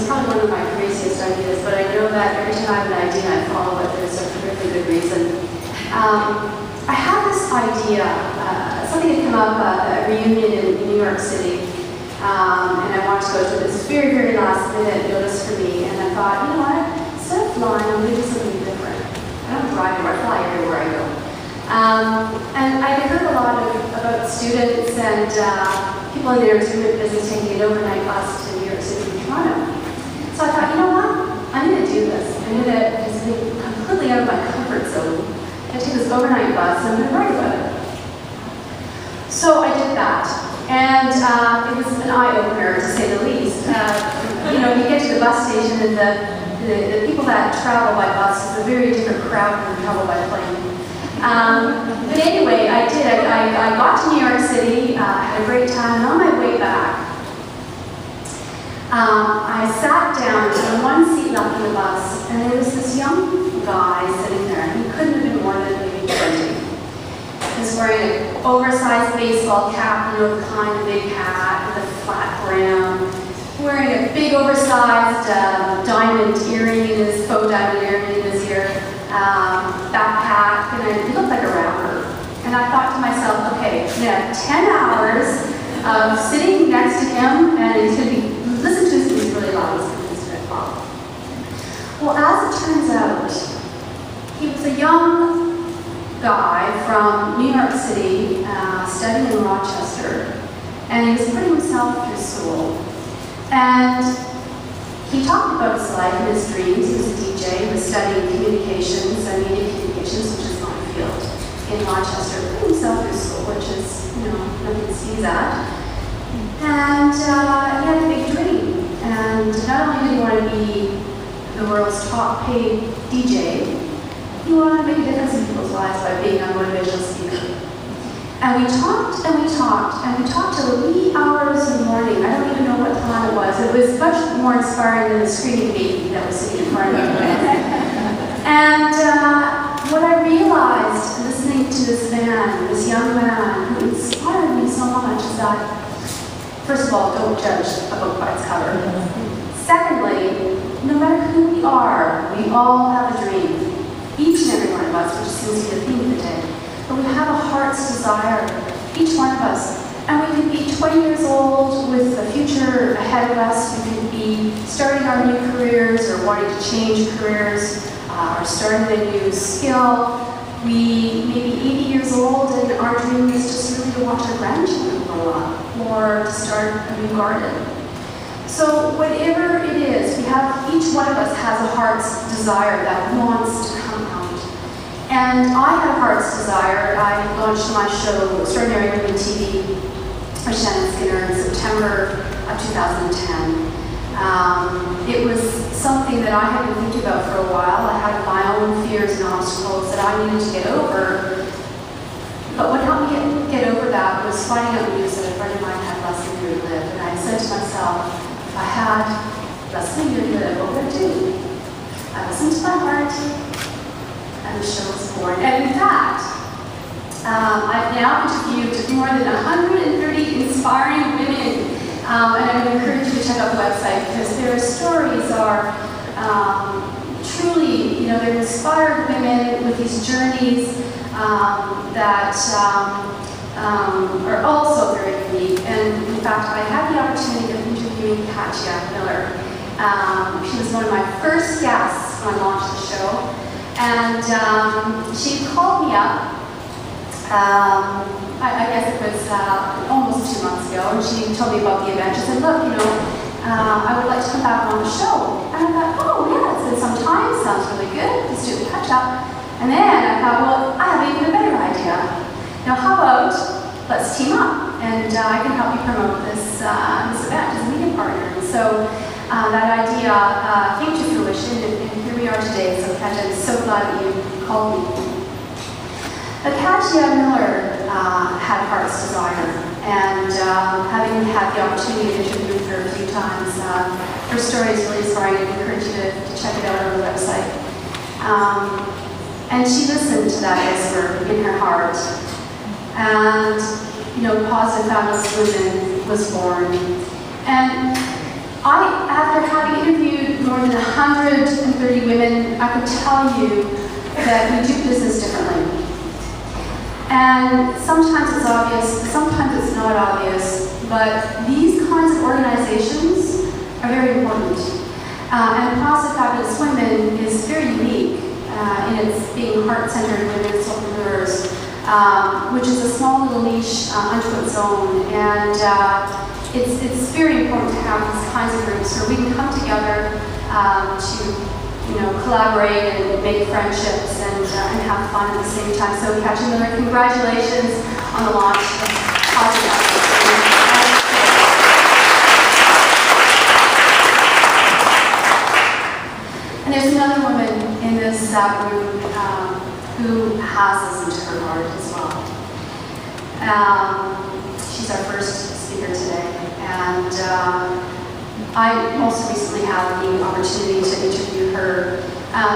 was probably one of my craziest ideas, but I know that every time I have an idea, I follow it. There's a perfectly good reason. I had this idea, something had come up at a reunion in New York City, and I wanted to go to this very, very last minute notice for me, and I thought, you know what, instead of flying, I'm going to do something different. I don't drive anywhere, I fly everywhere I go. And I heard a lot about students and people in the entertainment business taking an overnight bus to New York City from Toronto. So I thought, you know what, I'm going to do this. I'm going to just be completely out of my comfort zone. I take this overnight bus and I'm going to write about it. So I did that, and it was an eye-opener to say the least. You know, you get to the bus station and the people that travel by bus is a very different crowd than travel by plane. But anyway, I did. I got to New York City, had a great time, and on my way back, I sat down, there was one seat left in the bus, and there was this young guy sitting there, and he couldn't have been more than maybe 20. He was wearing an oversized baseball cap, you know, the kind of big hat with a flat brim, wearing a big oversized diamond earring in his, faux diamond earring in his ear, backpack, and he looked like a rapper. And I thought to myself, okay, I'm gonna have 10 hours of sitting next to him, and he's gonna be, listen to his music really loud, he's gonna listen to it well. Well, as it turns out, he was a young guy from New York City, studying in Rochester, and he was putting himself through school. And he talked about his life and his dreams. He was a DJ, he was studying communications and media communications, which is my field, in Rochester, putting himself through school, which is, you know, nothing to sneeze at. And he had a big dream. And not only did he want to be the world's top paid DJ, he wanted to make a difference in people's lives by being a motivational speaker. And we talked and we talked and we talked till the wee hours in the morning. I don't even know what time it was. It was much more inspiring than the screaming baby that was sitting in front of me. And what I realized listening to this man, this young man, who inspired me so much is that, first of all, don't judge a book by its cover. Secondly, no matter who we are, we all have a dream. Each and every one of us, which seems to be the theme of the day. But we have a heart's desire, each one of us. And we could be 20 years old with the future ahead of us. We could be starting our new careers or wanting to change careers or starting a new skill. We may be 80 years old and our dream is just really to watch our grandchildren grow up or to start a new garden. So whatever it is, we have, each one of us has a heart's desire that wants to come out. And I had a heart's desire. I launched my show, Extraordinary Women TV, with Shannon Skinner in September of 2010. It was something that I had been thinking about for a while. I had my own fears and obstacles that I needed to get over. But what helped me get over that was finding out news that a friend of mine had less than a year to live. And I said to myself, if I had less than a year to live, what would I do? I listened to my heart, and the show was born. And in fact, I've now interviewed more than 130 inspiring women, and I would encourage you to check out the website because their stories are truly, you know, they're inspired women with these journeys that are also very unique. And in fact, I had the opportunity of interviewing Katya Miller. She was one of my first guests when I launched the show. And she called me up, I guess it was almost 2 months ago, and she told me about the event. She said, look, you know, I would like to come back on the show. And I thought, oh yeah, it's been some time, sounds really good, let's do a catch-up. And then I thought, well, I have even a better idea. Now how about, let's team up, and I can help you promote this event as a media partner. And so that idea came to fruition, and here we are today. So Katya, I'm so glad that you called me. But Katya Miller had heart's desire, and having had the opportunity to interview her a few times, her story is really inspiring. I encourage you to check it out on the website. And she listened to that whisper in her heart, and you know, Positive Fabulous Women was born. And After having interviewed more than 130 women, I could tell you that we do business differently. And sometimes it's obvious, sometimes it's not obvious, but these kinds of organizations are very important. And Positive Fabulous Women is very unique in its being heart-centered women's entrepreneurs, which is a small little niche unto its own. And it's very important to have these kinds of groups where we can come together to collaborate and make friendships and have fun at the same time. So, Chatelaine, congratulations on the launch of Positive Fabulous Women. And there's another woman in this room who has listened to her heart as well. She's our first speaker today, and I also recently had the opportunity to interview her.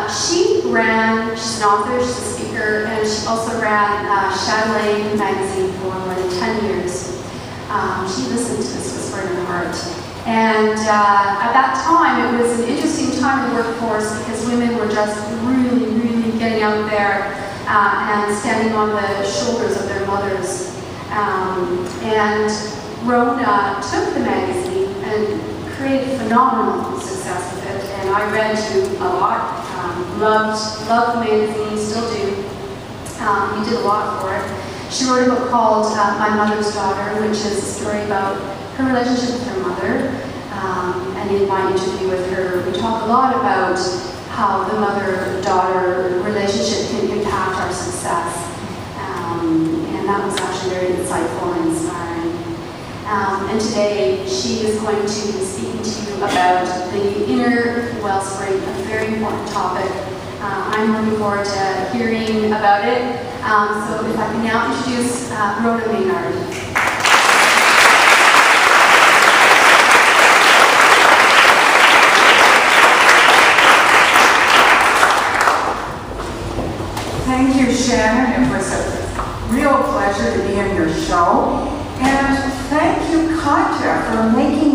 She's an author, she's a speaker, and she also ran Chatelaine magazine for more than 10 years. She listened to this whisper in her heart. And at that time, it was an interesting time in the workforce because women were just really, really getting out there and standing on the shoulders of their mothers. And Rona took the magazine and created phenomenal success with it. And I read you a lot, loved the magazine, still do. You did a lot for it. She wrote a book called My Mother's Daughter, which is a story about her relationship with her mother. And in my interview with her, we talk a lot about how the mother-daughter relationship can impact our success. And that was actually very insightful and inspiring. And today, she is going to be speaking to you about the inner wellspring, a very important topic. I'm looking forward to hearing about it. So if I can now introduce Rona Maynard. Thank you, Shannon. It was a real pleasure to be in your show. And thank you, Katja, for making